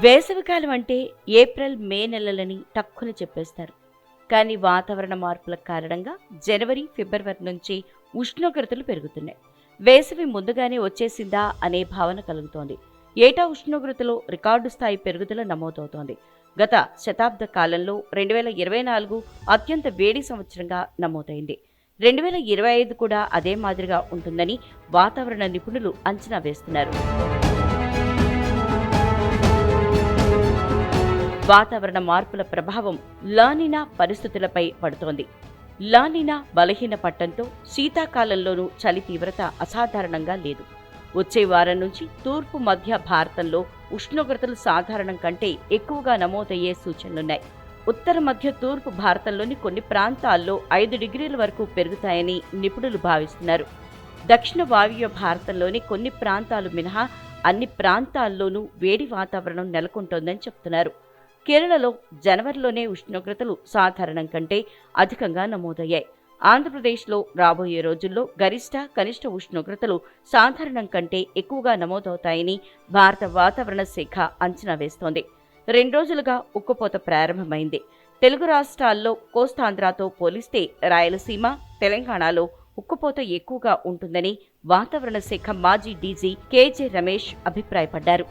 వేసవికాలం అంటే April May నెలలని టక్కున చెప్పేస్తారు. కానీ వాతావరణ మార్పుల కారణంగా జనవరి ఫిబ్రవరి నుంచి ఉష్ణోగ్రతలు పెరుగుతున్నాయి. వేసవి ముందుగానే వచ్చేసిందా అనే భావన కలుగుతోంది. ఏటా ఉష్ణోగ్రతలో రికార్డు స్థాయి పెరుగుదల నమోదవుతోంది. గత శతాబ్ద కాలంలో 2024 అత్యంత వేడి సంవత్సరంగా నమోదైంది. 2025 కూడా అదే మాదిరిగా ఉంటుందని వాతావరణ నిపుణులు అంచనా వేస్తున్నారు. వాతావరణ మార్పుల ప్రభావం లానినా పరిస్థితులపై పడుతోంది. లానినా బలహీన పట్టంతో శీతాకాలంలోనూ చలి తీవ్రత అసాధారణంగా లేదు. వచ్చే వారం నుంచి తూర్పు మధ్య భారతంలో ఉష్ణోగ్రతలు సాధారణం కంటే ఎక్కువగా నమోదయ్యే సూచనలున్నాయి. ఉత్తర మధ్య తూర్పు భారతంలోని కొన్ని ప్రాంతాల్లో 5 డిగ్రీల వరకు పెరుగుతాయని నిపుణులు భావిస్తున్నారు. దక్షిణ వాయువ్య భారతంలోని కొన్ని ప్రాంతాలు మినహా అన్ని ప్రాంతాల్లోనూ వేడి వాతావరణం నెలకొంటోందని చెబుతున్నారు. కేరళలో జనవరిలోనే ఉష్ణోగ్రతలు సాధారణం కంటే అధికంగా నమోదయ్యాయి. ఆంధ్రప్రదేశ్లో రాబోయే రోజుల్లో గరిష్ట కనిష్ట ఉష్ణోగ్రతలు సాధారణం కంటే ఎక్కువగా నమోదవుతాయని భారత వాతావరణ శాఖ అంచనా వేస్తోంది. 2 రోజులుగా ఉక్కపోత ప్రారంభమైంది. తెలుగు రాష్ట్రాల్లో కోస్తాంధ్రతో పోలిస్తే రాయలసీమ, తెలంగాణలో ఉక్కపోత ఎక్కువగా ఉంటుందని వాతావరణ శాఖ మాజీ డీజీ కేజే రమేష్ అభిప్రాయపడ్డారు.